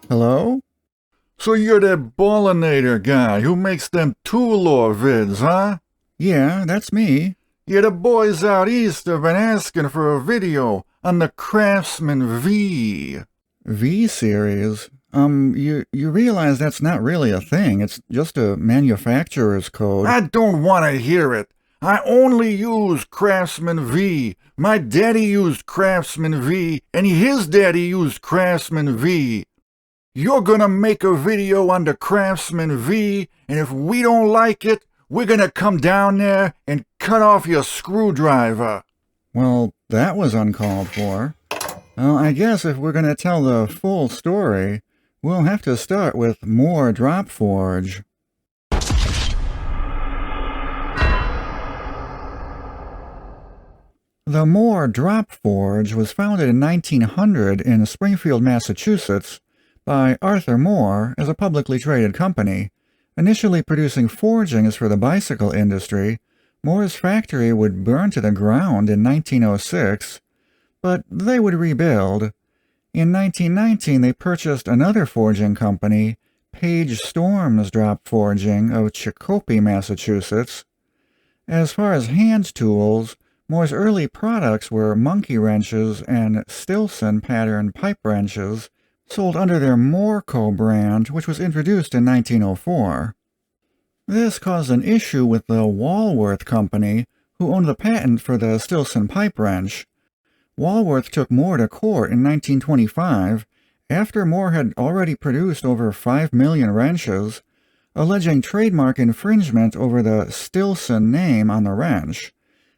Hello? So you're that Ballinator guy who makes them two-lore vids, huh? Yeah, that's me. Yeah, the boys out east have been asking for a video on the Craftsman V. V-Series? You realize that's not really a thing. It's just a manufacturer's code. I don't want to hear it. I only use Craftsman V. My daddy used Craftsman V, and his daddy used Craftsman V. You're gonna make a video on the Craftsman V, and if we don't like it, we're gonna come down there and cut off your screwdriver. Well, that was uncalled for. Well, I guess if we're gonna tell the full story, we'll have to start with Moar Drop Forge. The Moar Drop Forge was founded in 1900 in Springfield, Massachusetts, by Arthur Moar as a publicly traded company. Initially producing forgings for the bicycle industry, Moar's factory would burn to the ground in 1906, but they would rebuild. In 1919, they purchased another forging company, Page Storms Drop Forging of Chicopee, Massachusetts. As far as hand tools, Moar's early products were monkey wrenches and Stillson pattern pipe wrenches, sold under their Moorco brand, which was introduced in 1904. This caused an issue with the Walworth Company, who owned the patent for the Stillson pipe wrench. Walworth took Moar to court in 1925, after Moar had already produced over 5 million wrenches, alleging trademark infringement over the Stillson name on the wrench.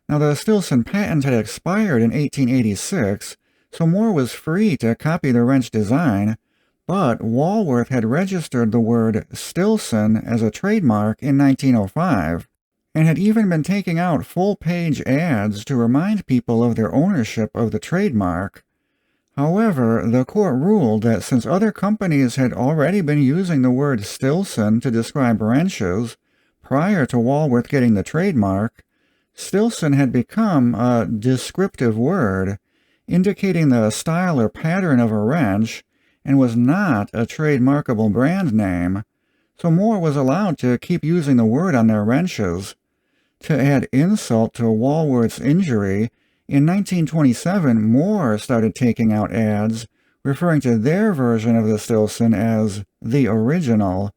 Now, the Stillson patent had expired in 1886, so Moar was free to copy the wrench design, but Walworth had registered the word Stillson as a trademark in 1905, and had even been taking out full-page ads to remind people of their ownership of the trademark. However, the court ruled that since other companies had already been using the word Stillson to describe wrenches prior to Walworth getting the trademark, Stillson had become a descriptive word, indicating the style or pattern of a wrench, and was not a trademarkable brand name, so Moar was allowed to keep using the word on their wrenches. To add insult to Walworth's injury, in 1927 Moar started taking out ads referring to their version of the Stillson as the original,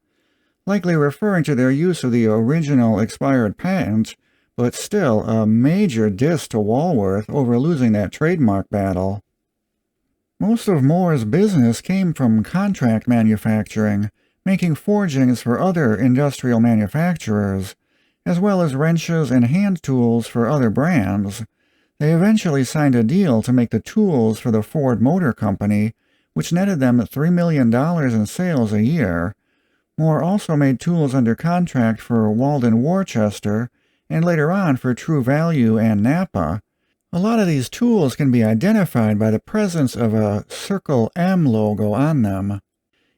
likely referring to their use of the original expired patent, but still a major diss to Walworth over losing that trademark battle. Most of Moar's business came from contract manufacturing, making forgings for other industrial manufacturers, as well as wrenches and hand tools for other brands. They eventually signed a deal to make the tools for the Ford Motor Company, which netted them $3 million in sales a year. Moar also made tools under contract for Walden Worcester, and later on for True Value and Napa. A lot of these tools can be identified by the presence of a Circle M logo on them.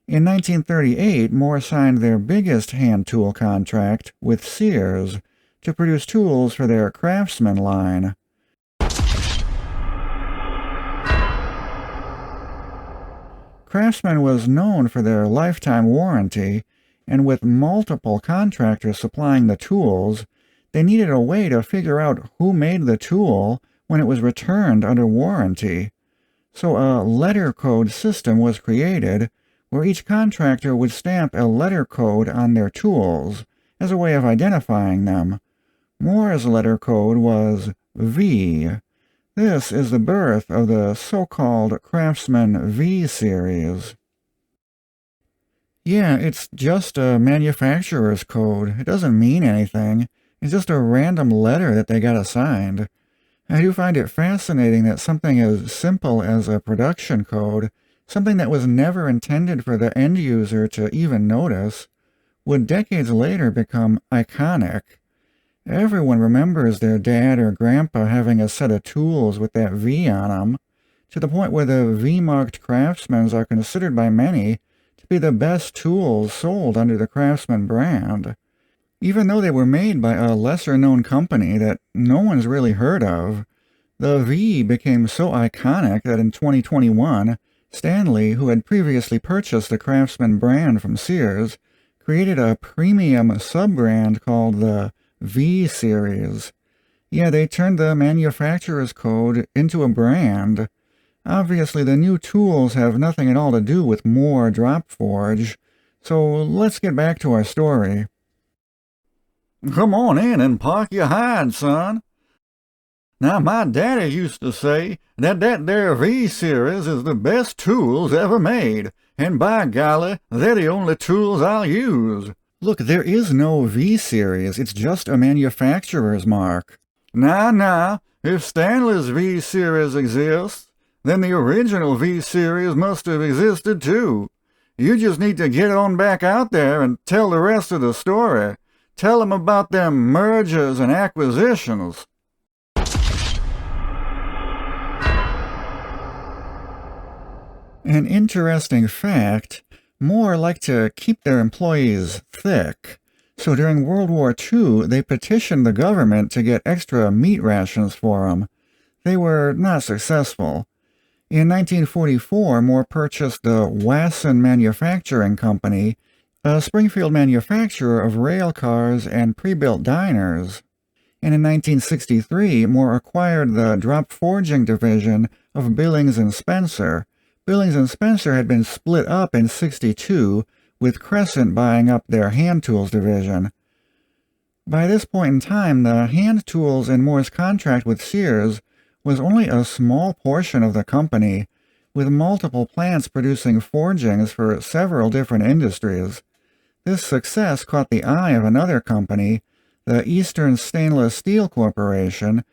In 1938, Moar signed their biggest hand tool contract with Sears to produce tools for their Craftsman line. Craftsman was known for their lifetime warranty, and with multiple contractors supplying the tools, they needed a way to figure out who made the tool when it was returned under warranty. So a letter code system was created where each contractor would stamp a letter code on their tools as a way of identifying them. Moar's letter code was V. This is the birth of the so-called Craftsman V series. Yeah, it's just a manufacturer's code. It doesn't mean anything. It's just a random letter that they got assigned. I do find it fascinating that something as simple as a production code, something that was never intended for the end user to even notice, would decades later become iconic. Everyone remembers their dad or grandpa having a set of tools with that V on them, to the point where the V-marked Craftsmans are considered by many to be the best tools sold under the Craftsman brand. Even though they were made by a lesser-known company that no one's really heard of, the V became so iconic that in 2021, Stanley, who had previously purchased the Craftsman brand from Sears, created a premium sub-brand called the V Series. Yeah, they turned the manufacturer's code into a brand. Obviously, the new tools have nothing at all to do with Moar Drop Forge, so let's get back to our story. Come on in and park your hide, son. Now, my daddy used to say that there V-Series is the best tools ever made, and by golly, they're the only tools I'll use. Look, there is no V-Series, it's just a manufacturer's mark. Nah, if Stanley's V-Series exists, then the original V-Series must have existed too. You just need to get on back out there and tell the rest of the story. Tell them about them mergers and acquisitions. An interesting fact, Moar liked to keep their employees thick. So during World War II, they petitioned the government to get extra meat rations for them. They were not successful. In 1944, Moar purchased the Wasson Manufacturing Company, a Springfield manufacturer of rail cars and pre-built diners. And in 1963, Moar acquired the drop forging division of Billings and Spencer. Billings and Spencer had been split up in '62, with Crescent buying up their hand tools division. By this point in time, the hand tools in Moar's contract with Sears was only a small portion of the company, with multiple plants producing forgings for several different industries. This success caught the eye of another company, the Eastern Stainless Steel Corporation,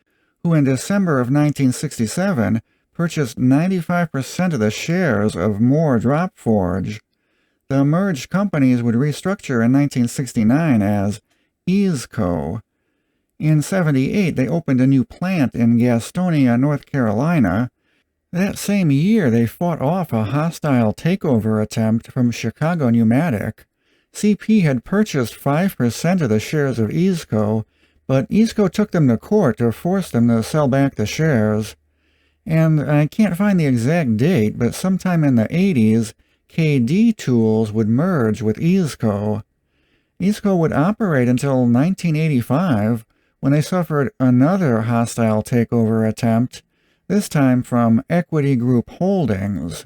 who in December of 1967 purchased 95% of the shares of Moar Drop Forge. The merged companies would restructure in 1969 as Easco. In '78, they opened a new plant in Gastonia, North Carolina. That same year, they fought off a hostile takeover attempt from Chicago Pneumatic. CP had purchased 5% of the shares of Easco, but Easco took them to court to force them to sell back the shares. And I can't find the exact date, but sometime in the '80s, KD Tools would merge with Easco. Easco would operate until 1985, when they suffered another hostile takeover attempt, this time from Equity Group Holdings,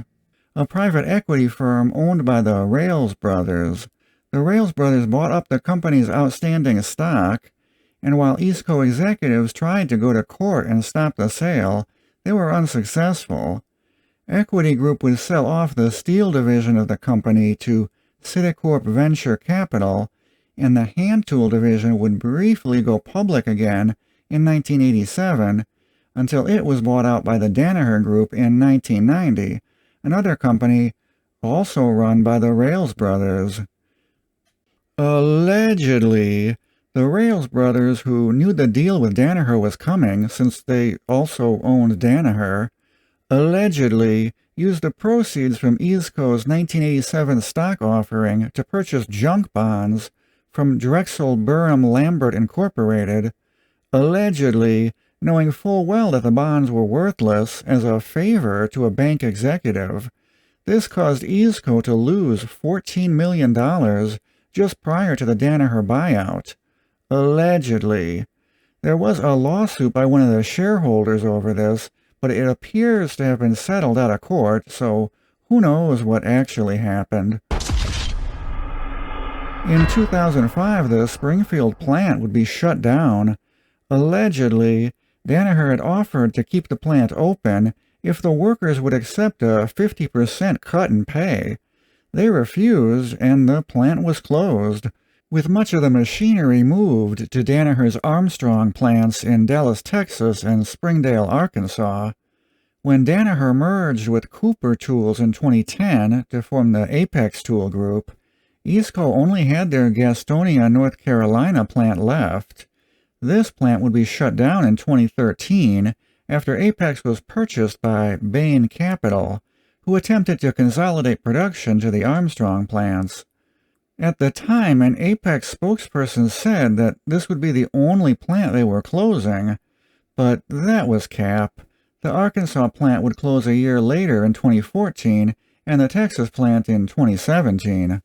a private equity firm owned by the Rales brothers. The Rales brothers bought up the company's outstanding stock, and while Easco executives tried to go to court and stop the sale, they were unsuccessful. Equity Group would sell off the steel division of the company to Citicorp Venture Capital, and the hand tool division would briefly go public again in 1987, until it was bought out by the Danaher Group in 1990, another company also run by the Rales brothers. Allegedly, the Rales brothers, who knew the deal with Danaher was coming since they also owned Danaher, allegedly used the proceeds from Easco's 1987 stock offering to purchase junk bonds from Drexel Burham Lambert Incorporated, allegedly knowing full well that the bonds were worthless as a favor to a bank executive. This caused Easco to lose $14 million just prior to the Danaher buyout. Allegedly. There was a lawsuit by one of the shareholders over this, but it appears to have been settled out of court, so who knows what actually happened. In 2005, the Springfield plant would be shut down. Allegedly, Danaher had offered to keep the plant open if the workers would accept a 50% cut in pay. They refused, and the plant was closed, with much of the machinery moved to Danaher's Armstrong plants in Dallas, Texas and Springdale, Arkansas. When Danaher merged with Cooper Tools in 2010 to form the Apex Tool Group, Easco only had their Gastonia, North Carolina plant left. This plant would be shut down in 2013 after Apex was purchased by Bain Capital, who attempted to consolidate production to the Armstrong plants. At the time, an Apex spokesperson said that this would be the only plant they were closing, but that was cap. The Arkansas plant would close a year later in 2014, and the Texas plant in 2017.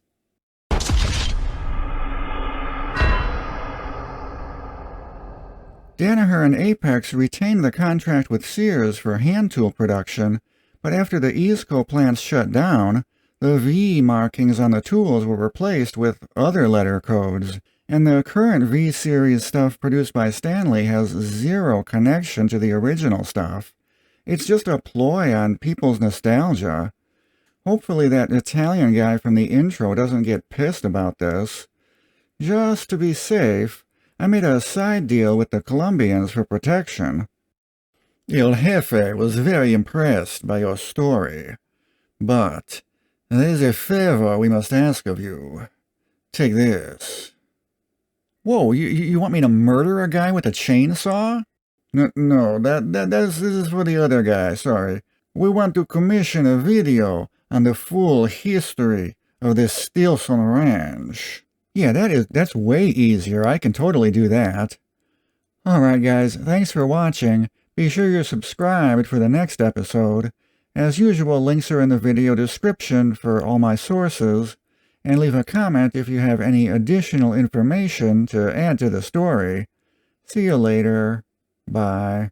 Danaher and Apex retained the contract with Sears for hand tool production, but after the Easco plants shut down, the V markings on the tools were replaced with other letter codes, and the current V-series stuff produced by Stanley has zero connection to the original stuff. It's just a ploy on people's nostalgia. Hopefully that Italian guy from the intro doesn't get pissed about this. Just to be safe, I made a side deal with the Colombians for protection. El Jefe was very impressed by your story, but there's a favor we must ask of you. Take this. Whoa, you want me to murder a guy with a chainsaw? No, this is for the other guy, sorry. We want to commission a video on the full history of this Stillson Wrench. Yeah, that's way easier. I can totally do that. Alright guys, thanks for watching. Be sure you're subscribed for the next episode. As usual, links are in the video description for all my sources, and leave a comment if you have any additional information to add to the story. See you later. Bye.